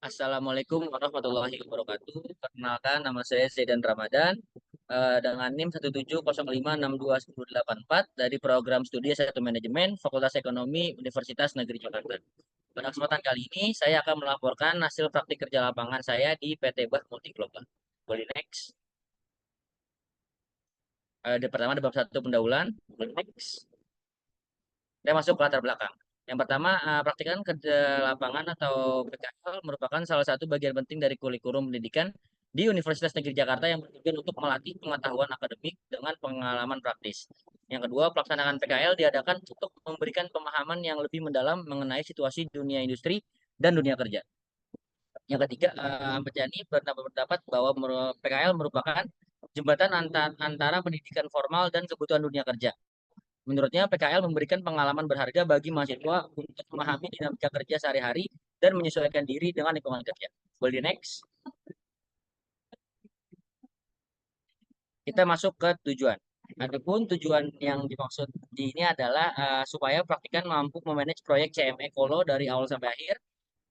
Assalamualaikum warahmatullahi wabarakatuh. Perkenalkan, nama saya Zaidan Ramadan dengan NIM 17056261084 dari program studi S1 Manajemen Fakultas Ekonomi Universitas Negeri Jakarta. Pada kesempatan kali ini, saya akan melaporkan hasil praktik kerja lapangan saya di PT Bah Multi Global. Boleh next. Pertama ada bab 1 pendahuluan. Boleh next. Saya masuk ke latar belakang. Yang pertama, praktikan kerja lapangan atau PKL merupakan salah satu bagian penting dari kurikulum pendidikan di Universitas Negeri Jakarta yang bertujuan untuk melatih pengetahuan akademik dengan pengalaman praktis. Yang kedua, pelaksanaan PKL diadakan untuk memberikan pemahaman yang lebih mendalam mengenai situasi dunia industri dan dunia kerja. Yang ketiga, Ahmad Yani berpendapat bahwa PKL merupakan jembatan antara pendidikan formal dan kebutuhan dunia kerja. Menurutnya, PKL memberikan pengalaman berharga bagi mahasiswa untuk memahami dinamika kerja sehari-hari dan menyesuaikan diri dengan lingkungan kerja. Boleh next. Kita masuk ke tujuan. Adapun tujuan yang dimaksud di ini adalah supaya praktikan mampu memanage proyek CME Kolo dari awal sampai akhir.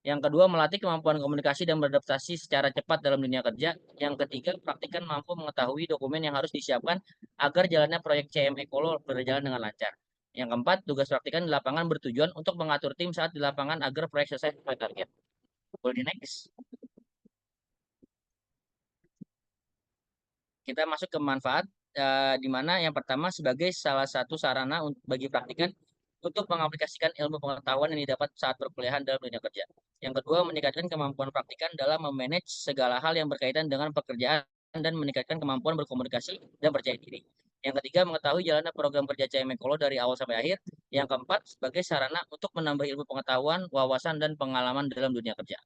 Yang kedua, melatih kemampuan komunikasi dan beradaptasi secara cepat dalam dunia kerja. Yang ketiga, praktikan mampu mengetahui dokumen yang harus disiapkan agar jalannya proyek CME Kolo berjalan dengan lancar. Yang keempat, tugas praktikan di lapangan bertujuan untuk mengatur tim saat di lapangan agar proyek selesai sesuai target. Boleh next. Kita masuk ke manfaat, di mana yang pertama sebagai salah satu sarana bagi praktikan untuk mengaplikasikan ilmu pengetahuan yang didapat saat perkuliahan dalam dunia kerja. Yang kedua, meningkatkan kemampuan praktikan dalam memanage segala hal yang berkaitan dengan pekerjaan dan meningkatkan kemampuan berkomunikasi dan percaya diri. Yang ketiga, mengetahui jalannya program kerja CM Ekolo dari awal sampai akhir. Yang keempat, sebagai sarana untuk menambah ilmu pengetahuan, wawasan, dan pengalaman dalam dunia kerja.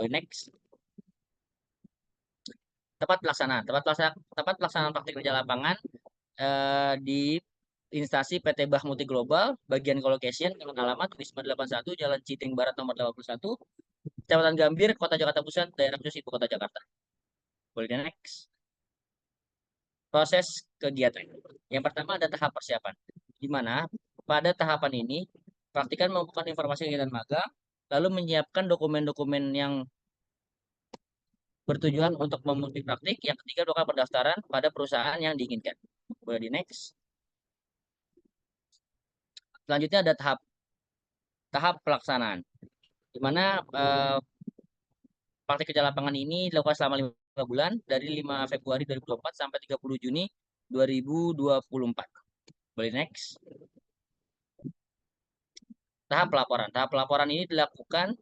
Next. Tepat pelaksanaan praktik kerja lapangan di instansi PT Bah Multi Global, bagian colocation dengan alamat Wisma 81, Jalan Citing Barat nomor 81, Kecamatan Gambir, Kota Jakarta Pusat, daerah khusus Ibu Kota Jakarta. Boleh next. Proses kegiatan. Yang pertama ada tahap persiapan, di mana pada tahapan ini praktikan mengumpulkan informasi kegiatan magang, lalu menyiapkan dokumen-dokumen yang bertujuan untuk memulti praktik. Yang ketiga, melakukan pendaftaran pada perusahaan yang diinginkan. Boleh di next. Selanjutnya ada tahap pelaksanaan, di mana praktik kerja lapangan ini dilakukan selama 5 bulan dari 5 Februari 2024 sampai 30 Juni 2024. Boleh next. Tahap pelaporan ini dilakukan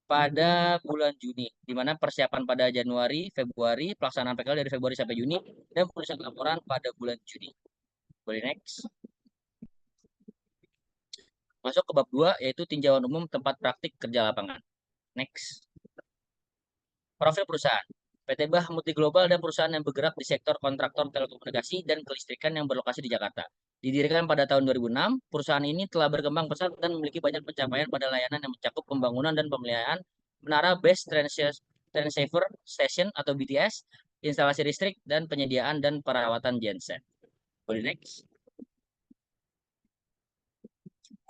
pada bulan Juni, di mana persiapan pada Januari, Februari, pelaksanaan PKL dari Februari sampai Juni, dan penulisan laporan pada bulan Juni. Boleh next. Masuk ke bab 2, yaitu tinjauan umum tempat praktik kerja lapangan. Next. Profil perusahaan. PT Bah Multi Global dan perusahaan yang bergerak di sektor kontraktor telekomunikasi dan kelistrikan yang berlokasi di Jakarta. Didirikan pada tahun 2006, perusahaan ini telah berkembang pesat dan memiliki banyak pencapaian pada layanan yang mencakup pembangunan dan pemeliharaan menara Base Transceiver Station atau BTS, instalasi listrik, dan penyediaan dan perawatan genset. Boleh next.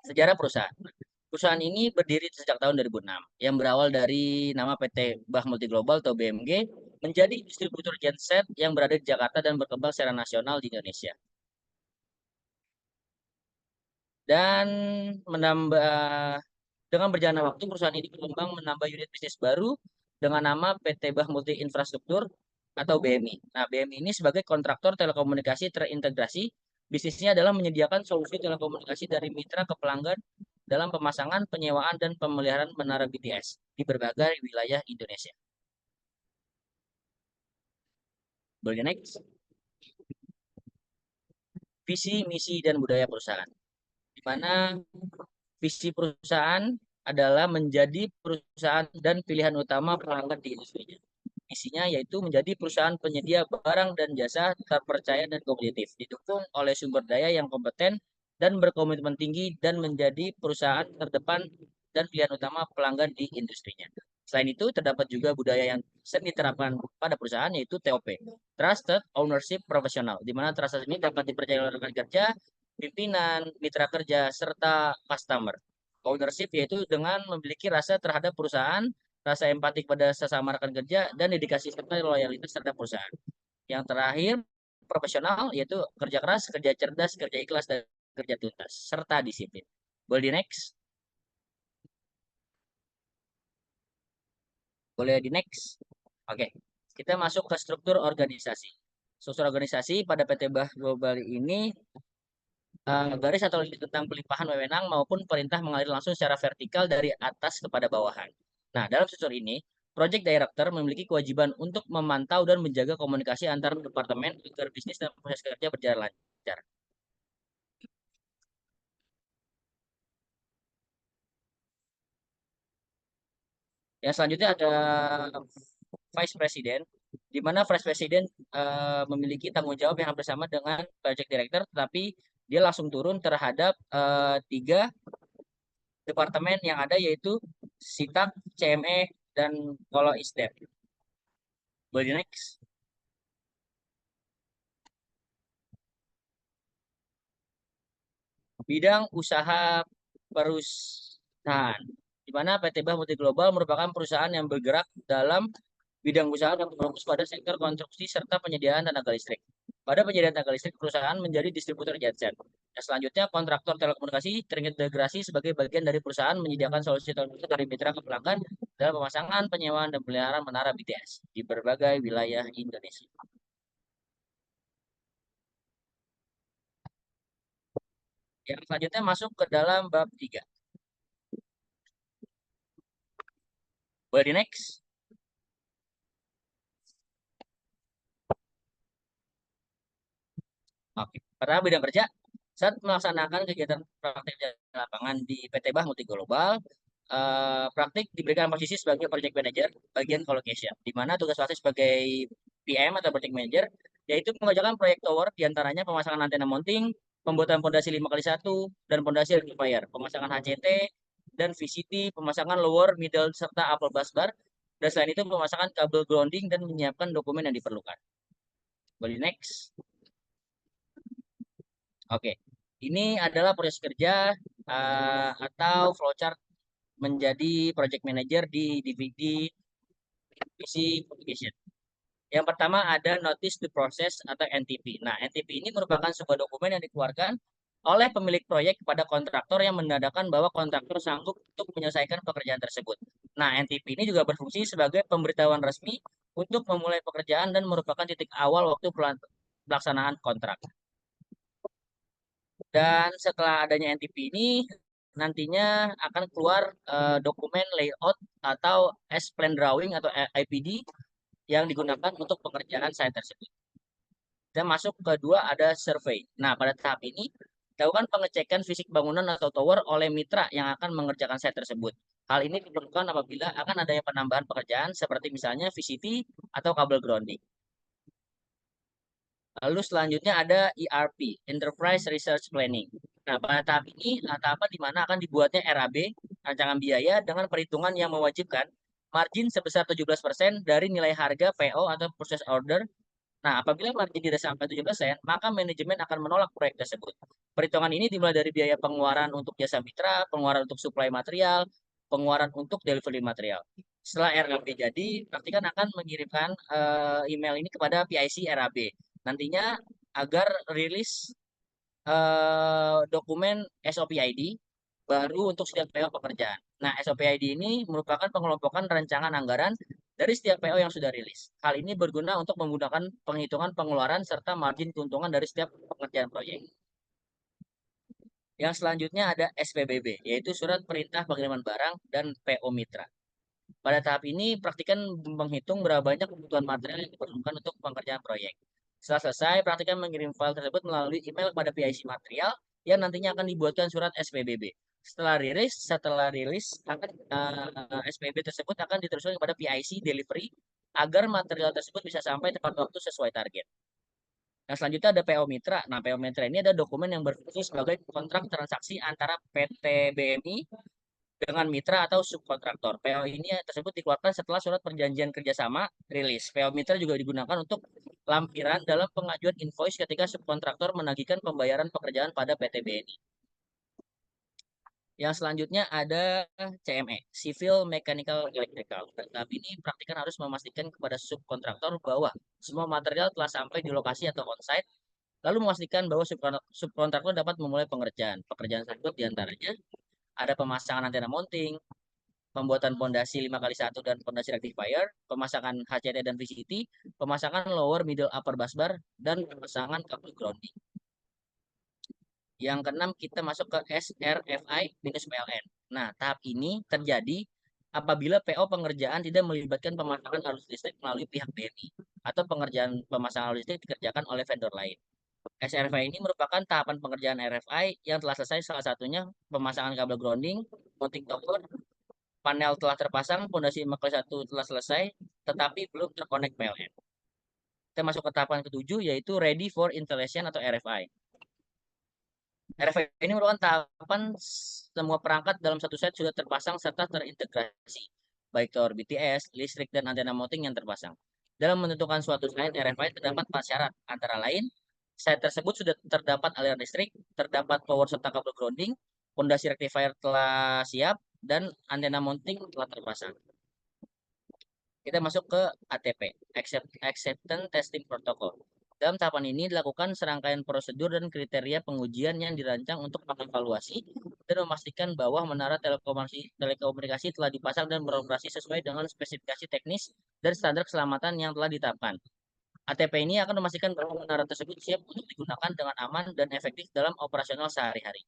Sejarah perusahaan. Perusahaan ini berdiri sejak tahun 2006 yang berawal dari nama PT Bah Multi Global atau BMG menjadi distributor genset yang berada di Jakarta dan berkembang secara nasional di Indonesia. Dan menambah dengan berjalannya waktu perusahaan ini berkembang menambah unit bisnis baru dengan nama PT Bah Multi Infrastruktur atau BMI. Nah, BMI ini sebagai kontraktor telekomunikasi terintegrasi, bisnisnya adalah menyediakan solusi telekomunikasi dari mitra ke pelanggan dalam pemasangan, penyewaan, dan pemeliharaan menara BTS di berbagai wilayah Indonesia. Boleh next. Visi, misi, dan budaya perusahaan. Di mana visi perusahaan adalah menjadi perusahaan dan pilihan utama pelanggan di industrinya. Misinya yaitu menjadi perusahaan penyedia barang dan jasa terpercaya dan kompetitif, didukung oleh sumber daya yang kompeten dan berkomitmen tinggi dan menjadi perusahaan terdepan dan pilihan utama pelanggan di industrinya. Selain itu, terdapat juga budaya yang sering diterapkan pada perusahaan yaitu TOP, Trusted Ownership Professional, di mana trust ini dapat dipercaya oleh rekan kerja, pimpinan, mitra kerja, serta customer. Ownership yaitu dengan memiliki rasa terhadap perusahaan rasa empati pada sesama rekan kerja, dan dedikasi serta loyalitas terhadap perusahaan. Yang terakhir, profesional, yaitu kerja keras, kerja cerdas, kerja ikhlas, dan kerja tuntas, serta disiplin. Boleh di next? Boleh di next? Oke, kita masuk ke struktur organisasi. Struktur organisasi pada PT Bah Global ini garis atau lini tentang pelimpahan wewenang maupun perintah mengalir langsung secara vertikal dari atas kepada bawahan. Nah, dalam struktur ini, Project Director memiliki kewajiban untuk memantau dan menjaga komunikasi antar departemen agar bisnis dan proses kerja berjalan lancar. Yang selanjutnya ada Vice President, di mana Vice President memiliki tanggung jawab yang hampir sama dengan Project Director, tetapi dia langsung turun terhadap tiga departemen yang ada, yaitu SITAK, CME, dan Kolo Isdep. Boleh next? Bidang usaha perusahaan, di mana PT Bah Multi Global merupakan perusahaan yang bergerak dalam bidang usaha dan berfokus pada sektor konstruksi serta penyediaan tenaga listrik. Pada penyediaan tenaga listrik, perusahaan menjadi distributor genset. Dan selanjutnya, kontraktor telekomunikasi terintegrasi sebagai bagian dari perusahaan menyediakan solusi teknologi dari mitra ke pelanggan dalam pemasangan, penyewaan, dan pemeliharaan menara BTS di berbagai wilayah Indonesia. Yang selanjutnya masuk ke dalam bab 3. Boleh di next? Oke. Pertama, bidang kerja. Saat melaksanakan kegiatan praktik di lapangan di PT Bah Multi Global, praktik diberikan posisi sebagai project manager bagian colocation, di mana tugas praktik sebagai PM atau project manager yaitu mengerjakan proyek tower, diantaranya pemasangan antena mounting, pembuatan pondasi 5x1 dan pondasi rectifier, pemasangan HCT dan VCT, pemasangan lower, middle serta upper bus bar, dan selain itu pemasangan kabel grounding dan menyiapkan dokumen yang diperlukan. Boleh next? Oke, ini adalah proses kerja atau flowchart menjadi project manager di DVD divisi communication. Yang pertama ada notice to process atau NTP. Nah, NTP ini merupakan sebuah dokumen yang dikeluarkan oleh pemilik proyek kepada kontraktor yang menandakan bahwa kontraktor sanggup untuk menyelesaikan pekerjaan tersebut. Nah, NTP ini juga berfungsi sebagai pemberitahuan resmi untuk memulai pekerjaan dan merupakan titik awal waktu pelaksanaan kontrak. Dan setelah adanya NTP ini, nantinya akan keluar dokumen layout atau S-plan drawing atau IPD yang digunakan untuk pekerjaan site tersebut. Dan masuk kedua ada survei. Nah, pada tahap ini, dilakukan pengecekan fisik bangunan atau tower oleh mitra yang akan mengerjakan site tersebut. Hal ini diperlukan apabila akan adanya penambahan pekerjaan seperti misalnya VCT atau kabel grounding. Lalu selanjutnya ada ERP, Enterprise Research Planning. Nah, pada tahap ini, tahapan di mana akan dibuatnya RAB, rancangan biaya dengan perhitungan yang mewajibkan margin sebesar 17% dari nilai harga PO atau purchase order. Nah, apabila margin tidak sampai 7%, maka manajemen akan menolak proyek tersebut. Perhitungan ini dimulai dari biaya pengeluaran untuk jasa mitra, pengeluaran untuk supply material, pengeluaran untuk delivery material. Setelah RAB jadi, praktikan akan mengirimkan email ini kepada PIC RAB. Nantinya agar rilis dokumen SOP ID baru untuk setiap PO pekerjaan. Nah, SOP ID ini merupakan pengelompokan rancangan anggaran dari setiap PO yang sudah rilis. Hal ini berguna untuk menggunakan penghitungan pengeluaran serta margin keuntungan dari setiap pekerjaan proyek. Yang selanjutnya ada SPBB, yaitu Surat Perintah Pengiriman Barang dan PO Mitra. Pada tahap ini, praktikan menghitung berapa banyak kebutuhan material yang diperlukan untuk pengerjaan proyek. Setelah selesai, praktikan mengirim file tersebut melalui email kepada PIC material yang nantinya akan dibuatkan surat SPBB. Setelah rilis akan SPB tersebut akan diteruskan kepada PIC delivery agar material tersebut bisa sampai tepat waktu sesuai target. Yang selanjutnya ada PO Mitra. Nah, PO Mitra ini ada dokumen yang berfungsi sebagai kontrak transaksi antara PT BMI dengan mitra atau subkontraktor. PO ini tersebut dikeluarkan setelah surat perjanjian kerjasama rilis. PO mitra juga digunakan untuk lampiran dalam pengajuan invoice ketika subkontraktor menagihkan pembayaran pekerjaan pada PT BNI. Yang selanjutnya ada CME, Civil Mechanical Electrical. Tahap ini praktikan harus memastikan kepada subkontraktor bahwa semua material telah sampai di lokasi atau onsite, lalu memastikan bahwa subkontraktor dapat memulai pengerjaan. Pekerjaan tersebut diantaranya ada pemasangan antena mounting, pembuatan pondasi 5x1 dan pondasi rectifier, pemasangan HCT dan VCT, pemasangan lower middle upper busbar, dan pemasangan kabel grounding. Yang keenam kita masuk ke SRFI-PLN. Nah, tahap ini terjadi apabila PO pengerjaan tidak melibatkan pemasangan arus listrik melalui pihak BNI atau pengerjaan pemasangan arus listrik dikerjakan oleh vendor lain. SRFI ini merupakan tahapan pengerjaan RFI yang telah selesai, salah satunya pemasangan kabel grounding, mounting tower, panel telah terpasang, pondasi 5x1 telah selesai, tetapi belum terkonek PLN. Kita masuk ke tahapan ketujuh, yaitu Ready for Installation atau RFI. RFI ini merupakan tahapan semua perangkat dalam satu set sudah terpasang serta terintegrasi, baik tower BTS, listrik, dan antena mounting yang terpasang. Dalam menentukan suatu site RFI terdapat 4 syarat, antara lain, site tersebut sudah terdapat aliran listrik, terdapat power serta kabel grounding, pondasi rectifier telah siap, dan antena mounting telah terpasang. Kita masuk ke ATP, Acceptance Testing Protocol. Dalam tahapan ini dilakukan serangkaian prosedur dan kriteria pengujian yang dirancang untuk mengevaluasi dan memastikan bahwa menara telekomunikasi telah dipasang dan beroperasi sesuai dengan spesifikasi teknis dan standar keselamatan yang telah ditetapkan. ATP ini akan memastikan bahwa menara tersebut siap untuk digunakan dengan aman dan efektif dalam operasional sehari-hari.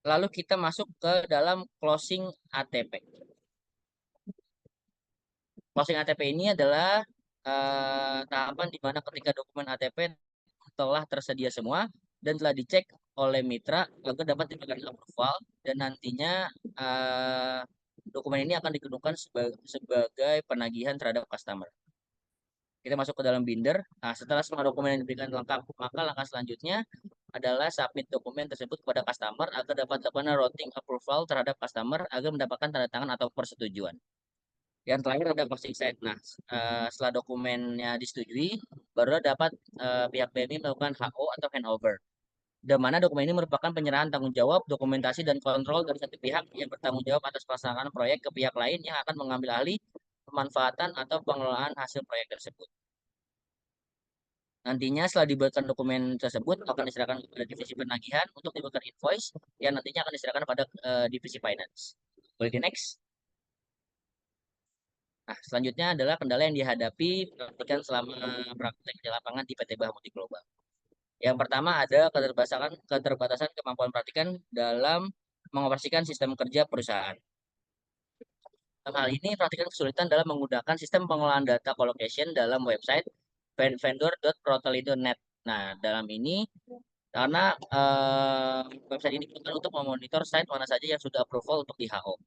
Lalu kita masuk ke dalam closing ATP. Closing ATP ini adalah tahapan di mana ketika dokumen ATP telah tersedia semua dan telah dicek oleh mitra agar dapat diberikan approval, dan nantinya dokumen ini akan digunakan sebagai penagihan terhadap customer. Kita masuk ke dalam binder. Nah, setelah semua dokumen yang diberikan lengkap, maka langkah selanjutnya adalah submit dokumen tersebut kepada customer agar dapat dilakukan routing approval terhadap customer agar mendapatkan tanda tangan atau persetujuan. Yang terakhir ada closing site. Nah, setelah dokumennya disetujui, baru dapat pihak BNI melakukan HO atau handover. Di mana dokumen ini merupakan penyerahan tanggung jawab, dokumentasi, dan kontrol dari satu pihak yang bertanggung jawab atas pelaksanaan proyek ke pihak lain yang akan mengambil alih pemanfaatan atau pengelolaan hasil proyek tersebut. Nantinya setelah dibuatkan dokumen tersebut akan diserahkan kepada divisi penagihan untuk dibuatkan invoice yang nantinya akan diserahkan pada divisi finance. Boleh di next. Nah, selanjutnya adalah kendala yang dihadapi praktikan selama praktek di lapangan di PT Bahamuti Global. Yang pertama ada keterbatasan kemampuan praktikan dalam mengoperasikan sistem kerja perusahaan. Dalam hal ini, praktikan kesulitan dalam menggunakan sistem pengelolaan data collocation dalam website vendor.protelido.net. Nah, dalam ini karena website ini digunakan untuk memonitor site mana saja yang sudah approval untuk di HO.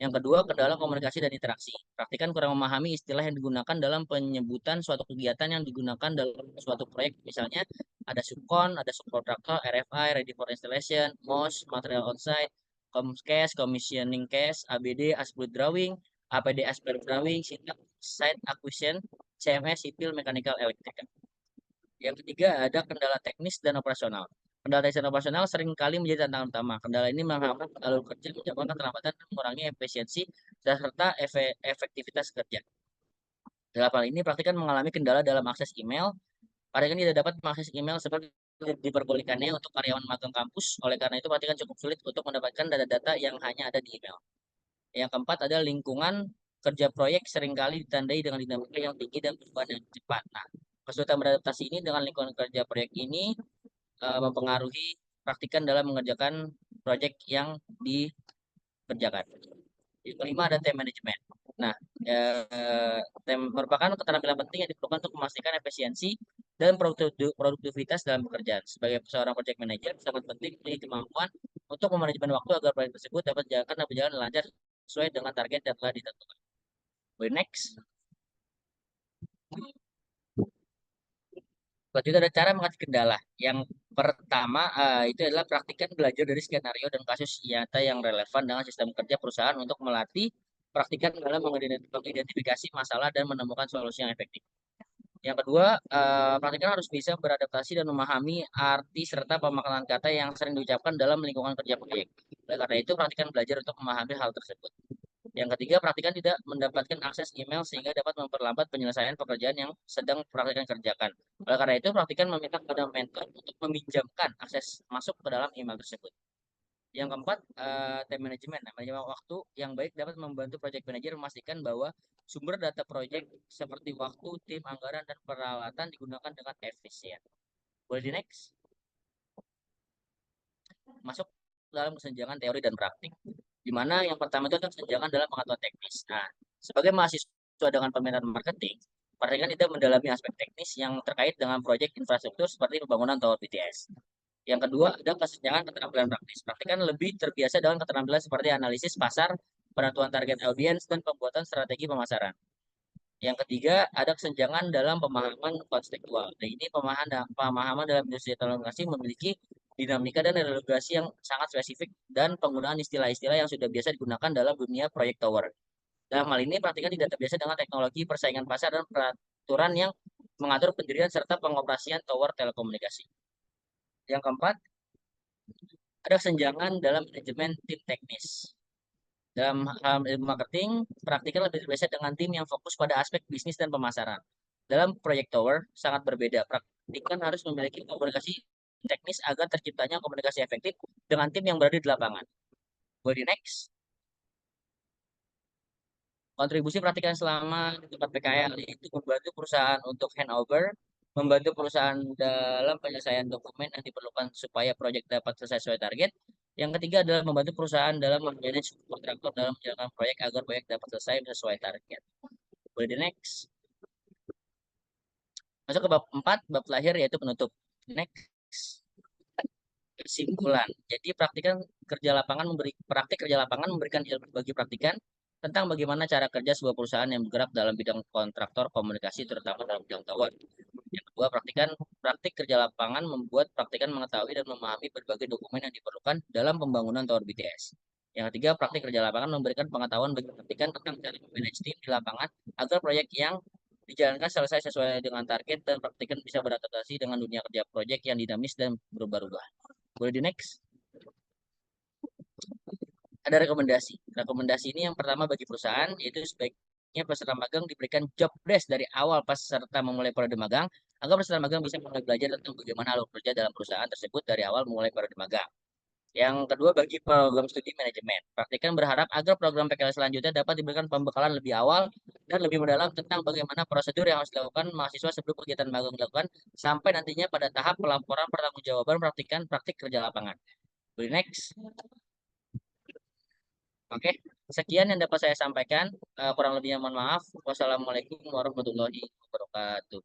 Yang kedua, kendala komunikasi dan interaksi. Praktikan kurang memahami istilah yang digunakan dalam penyebutan suatu kegiatan yang digunakan dalam suatu proyek. Misalnya, ada subkon, ada subkontraktor, RFI, ready for installation, MOS, material onsite, COMCAS, commissioning case, ABD, as-built drawing, APD as-built drawing, site acquisition, CMS, civil, mechanical, electrical. Yang ketiga, ada kendala teknis dan operasional. Kendala teknis dan operasional seringkali menjadi tantangan utama. Kendala ini menghambat alur kerja, menyebabkan keterlambatan dan mengurangi efisiensi serta efektivitas kerja. Dalam hal ini, praktikan mengalami kendala dalam akses email. Praktikan tidak dapat mengakses email seperti diperbolehkannya untuk karyawan magang kampus. Oleh karena itu, praktikan cukup sulit untuk mendapatkan data-data yang hanya ada di email. Yang keempat, ada lingkungan kerja proyek seringkali ditandai dengan dinamika yang tinggi dan perubahan yang cepat. Nah, kesulitan beradaptasi ini dengan lingkungan kerja proyek ini mempengaruhi praktikan dalam mengerjakan proyek yang dikerjakan. Yang kelima ada time management. Nah, merupakan keterampilan penting yang diperlukan untuk memastikan efisiensi dan produktivitas dalam pekerjaan. Sebagai seorang project manager, sangat penting memiliki kemampuan untuk memanajemen waktu agar proyek tersebut dapat berjalan lancar sesuai dengan target yang telah ditentukan. Next. Selanjutnya ada cara mengatasi kendala. Yang pertama itu adalah praktikan belajar dari skenario dan kasus nyata yang relevan dengan sistem kerja perusahaan untuk melatih praktikan dalam mengidentifikasi masalah dan menemukan solusi yang efektif. Yang kedua, praktikan harus bisa beradaptasi dan memahami arti serta pemaknaan kata yang sering diucapkan dalam lingkungan kerja proyek. Oleh karena itu, praktikan belajar untuk memahami hal tersebut. Yang ketiga, praktikan tidak mendapatkan akses email sehingga dapat memperlambat penyelesaian pekerjaan yang sedang praktikan kerjakan. Oleh karena itu, praktikan meminta kepada mentor untuk meminjamkan akses masuk ke dalam email tersebut. Yang keempat, time management. Nah, manajemen waktu yang baik dapat membantu project manager memastikan bahwa sumber data project seperti waktu, tim, anggaran, dan peralatan digunakan dengan efisien. Boleh di next? Masuk dalam kesenjangan teori dan praktik. Di mana yang pertama itu adalah kesenjangan dalam pengetahuan teknis. Nah, sebagai mahasiswa dengan peminat marketing, perhatikan tidak mendalami aspek teknis yang terkait dengan proyek infrastruktur seperti pembangunan tower BTS. Yang kedua, ada kesenjangan keterampilan praktis. Praktikan lebih terbiasa dengan keterampilan seperti analisis pasar, penentuan target audiens, dan pembuatan strategi pemasaran. Yang ketiga, ada kesenjangan dalam pemahaman konstekstual. Nah, ini pemahaman dalam industri telekomunikasi memiliki dinamika dan regulasi yang sangat spesifik dan penggunaan istilah-istilah yang sudah biasa digunakan dalam dunia proyek tower. Dalam hal ini, praktikan tidak terbiasa dengan teknologi persaingan pasar dan peraturan yang mengatur pendirian serta pengoperasian tower telekomunikasi. Yang keempat, ada kesenjangan dalam manajemen tim teknis. Dalam hal ilmu marketing, praktikal lebih terbiasa dengan tim yang fokus pada aspek bisnis dan pemasaran. Dalam proyek tower, sangat berbeda. Praktikan harus memiliki komunikasi teknis agar terciptanya komunikasi efektif dengan tim yang berada di lapangan. Go di next. Kontribusi praktikan selama di tempat PKL itu membantu perusahaan untuk handover, membantu perusahaan dalam penyelesaian dokumen yang diperlukan supaya proyek dapat selesai sesuai target. Yang ketiga adalah membantu perusahaan dalam memanage kontraktor dalam menjalankan proyek agar proyek dapat selesai sesuai target. Boleh di next. Masuk ke bab 4, bab terakhir yaitu penutup. Next. Kesimpulan. Jadi praktik kerja lapangan memberikan ilmu bagi praktikan tentang bagaimana cara kerja sebuah perusahaan yang bergerak dalam bidang kontraktor komunikasi terutama dalam bidang tower. Yang kedua, praktik kerja lapangan membuat praktikan mengetahui dan memahami berbagai dokumen yang diperlukan dalam pembangunan tower BTS. Yang ketiga, praktik kerja lapangan memberikan pengetahuan bagi praktikan tentang cara memanage tim di lapangan agar proyek yang dijalankan selesai sesuai dengan target dan praktikan bisa beradaptasi dengan dunia kerja proyek yang dinamis dan berubah-ubah. Boleh di next? Ada rekomendasi. Rekomendasi ini yang pertama bagi perusahaan, yaitu sebaiknya peserta magang diberikan job desk dari awal peserta memulai periode magang, agar peserta magang bisa mulai belajar tentang bagaimana alur kerja dalam perusahaan tersebut dari awal memulai periode magang. Yang kedua, bagi program studi manajemen. Praktikan berharap agar program PKL selanjutnya dapat diberikan pembekalan lebih awal dan lebih mendalam tentang bagaimana prosedur yang harus dilakukan mahasiswa sebelum kegiatan magang dilakukan, sampai nantinya pada tahap pelaporan pertanggungjawaban praktik kerja lapangan. Boleh next. Oke, sekian yang dapat saya sampaikan. Kurang lebihnya mohon maaf. Wassalamualaikum warahmatullahi wabarakatuh.